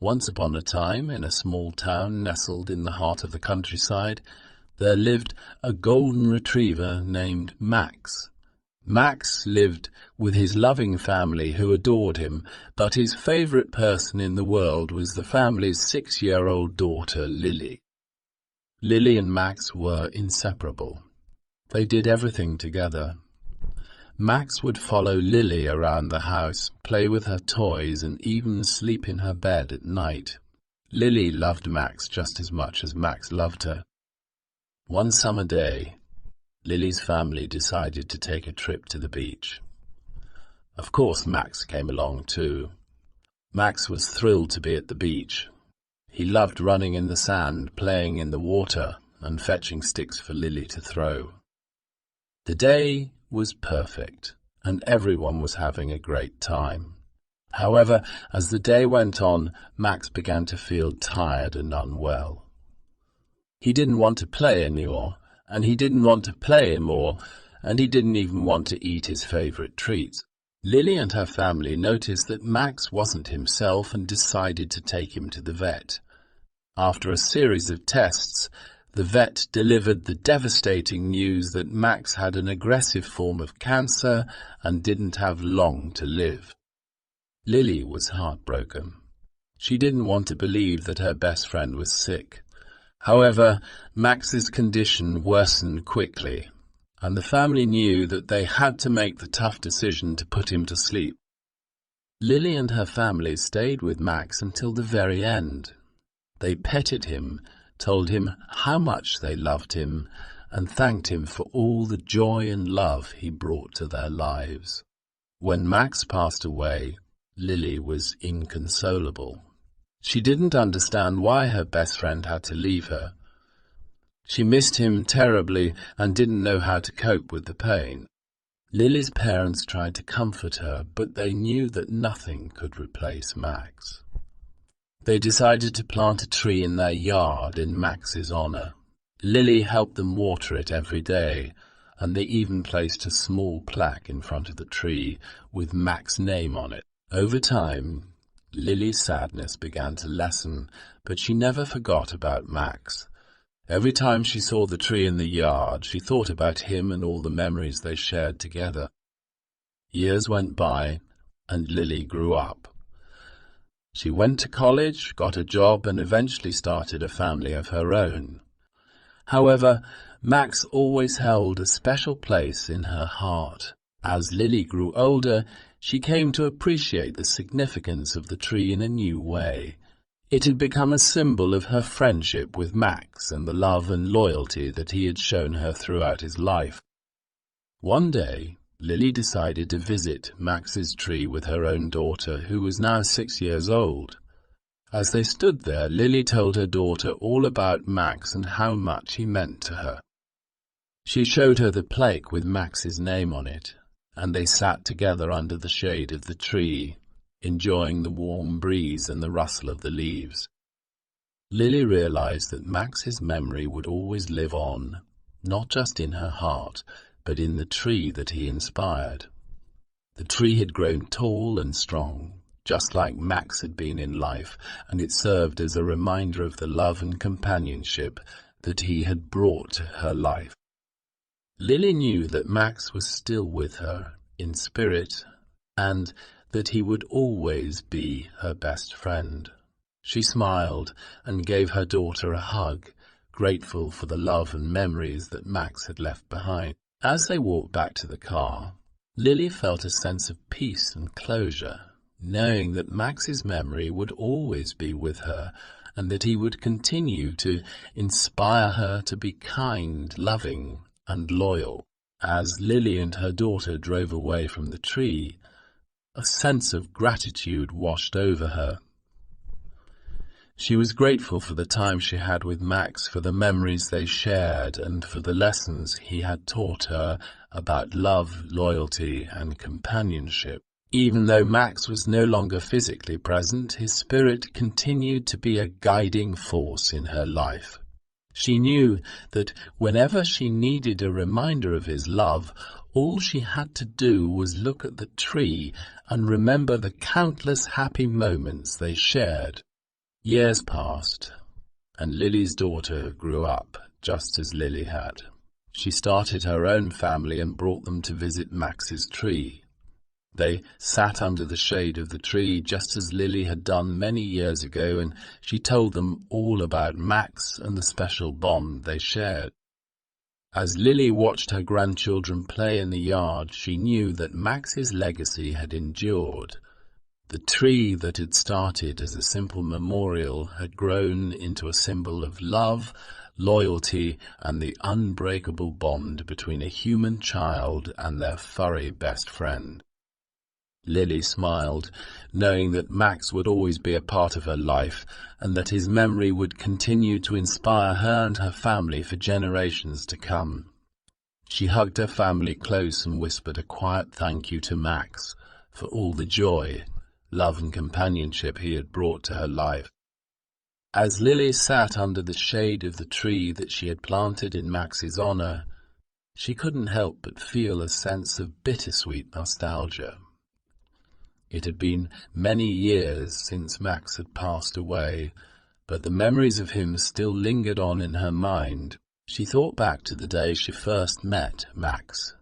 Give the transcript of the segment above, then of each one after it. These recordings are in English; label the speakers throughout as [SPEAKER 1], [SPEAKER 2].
[SPEAKER 1] Once upon a time, in a small town nestled in the heart of the countryside, there lived a golden retriever named Max. Max lived with his loving family who adored him, but his favorite person in the world was the family's 6-year-old daughter, Lily. Lily and Max were inseparable. They did everything together. Max would follow Lily around the house, play with her toys, and even sleep in her bed at night. Lily loved Max just as much as Max loved her. One summer day, Lily's family decided to take a trip to the beach. Of course, Max came along too. Max was thrilled to be at the beach. He loved running in the sand, playing in the water, and fetching sticks for Lily to throw. The day was perfect, and everyone was having a great time. However, as the day went on, Max began to feel tired and unwell. He didn't want to play anymore, and he didn't want to play more, and he didn't even want to eat his favorite treats. Lily and her family noticed that Max wasn't himself and decided to take him to the vet. After a series of tests, the vet delivered the devastating news that Max had an aggressive form of cancer and didn't have long to live. Lily was heartbroken. She didn't want to believe that her best friend was sick. However, Max's condition worsened quickly, and the family knew that they had to make the tough decision to put him to sleep. Lily and her family stayed with Max until the very end. They petted him, told him how much they loved him, and thanked him for all the joy and love he brought to their lives. When Max passed away, Lily was inconsolable. She didn't understand why her best friend had to leave her. She missed him terribly and didn't know how to cope with the pain. Lily's parents tried to comfort her, but they knew that nothing could replace Max. They decided to plant a tree in their yard in Max's honor. Lily helped them water it every day, and they even placed a small plaque in front of the tree with Max's name on it. Over time, Lily's sadness began to lessen, but she never forgot about Max. Every time she saw the tree in the yard, she thought about him and all the memories they shared together. Years went by, and Lily grew up. She went to college, got a job, and eventually started a family of her own. However, Max always held a special place in her heart. As Lily grew older, she came to appreciate the significance of the tree in a new way. It had become a symbol of her friendship with Max and the love and loyalty that he had shown her throughout his life. One day, Lily decided to visit Max's tree with her own daughter, who was now 6 years old. As they stood there, Lily told her daughter all about Max and how much he meant to her. She showed her the plaque with Max's name on it, and they sat together under the shade of the tree, enjoying the warm breeze and the rustle of the leaves. Lily realized that Max's memory would always live on, not just in her heart, but in the tree that he inspired. The tree had grown tall and strong, just like Max had been in life, and it served as a reminder of the love and companionship that he had brought to her life. Lily knew that Max was still with her in spirit, and that he would always be her best friend. She smiled and gave her daughter a hug, grateful for the love and memories that Max had left behind. As they walked back to the car, Lily felt a sense of peace and closure, knowing that Max's memory would always be with her and that he would continue to inspire her to be kind, loving, and loyal. As Lily and her daughter drove away from the tree, a sense of gratitude washed over her. She was grateful for the time she had with Max, for the memories they shared, and for the lessons he had taught her about love, loyalty, and companionship. Even though Max was no longer physically present, his spirit continued to be a guiding force in her life. She knew that whenever she needed a reminder of his love, all she had to do was look at the tree and remember the countless happy moments they shared. Years passed, and Lily's daughter grew up just as Lily had. She started her own family and brought them to visit Max's tree. They sat under the shade of the tree just as Lily had done many years ago, and she told them all about Max and the special bond they shared. As Lily watched her grandchildren play in the yard, she knew that Max's legacy had endured. The tree that had started as a simple memorial had grown into a symbol of love, loyalty, and the unbreakable bond between a human child and their furry best friend. Lily smiled, knowing that Max would always be a part of her life and that his memory would continue to inspire her and her family for generations to come. She hugged her family close and whispered a quiet thank you to Max for all the joy, love and companionship he had brought to her life. As Lily sat under the shade of the tree that she had planted in Max's honor, she couldn't help but feel a sense of bittersweet nostalgia. It had been many years since Max had passed away, but the memories of him still lingered on in her mind. She thought back to the day she first met Max,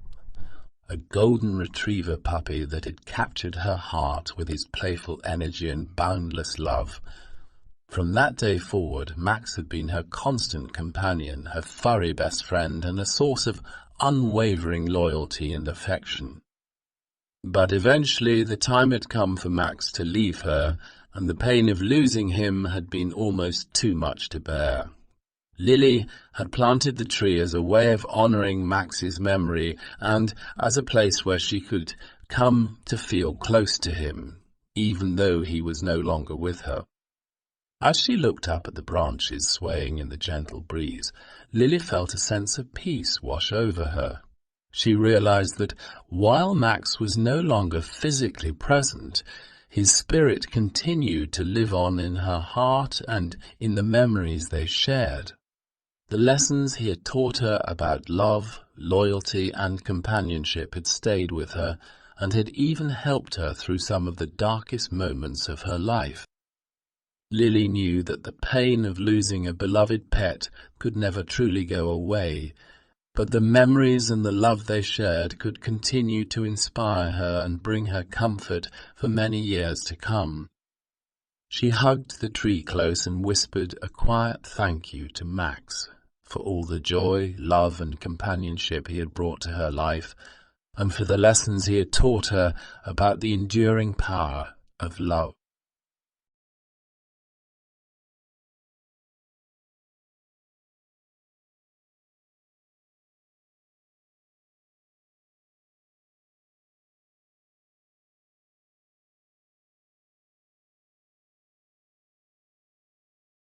[SPEAKER 1] a golden retriever puppy that had captured her heart with his playful energy and boundless love. From that day forward, Max had been her constant companion, her furry best friend, and a source of unwavering loyalty and affection. But eventually the time had come for Max to leave her, and the pain of losing him had been almost too much to bear. Lily had planted the tree as a way of honoring Max's memory and as a place where she could come to feel close to him, even though he was no longer with her. As she looked up at the branches swaying in the gentle breeze, Lily felt a sense of peace wash over her. She realized that while Max was no longer physically present, his spirit continued to live on in her heart and in the memories they shared. The lessons he had taught her about love, loyalty, and companionship had stayed with her and had even helped her through some of the darkest moments of her life. Lily knew that the pain of losing a beloved pet could never truly go away, but the memories and the love they shared could continue to inspire her and bring her comfort for many years to come. She hugged the tree close and whispered a quiet thank you to Max for all the joy, love, and companionship he had brought to her life, and for the lessons he had taught her about the enduring power of love.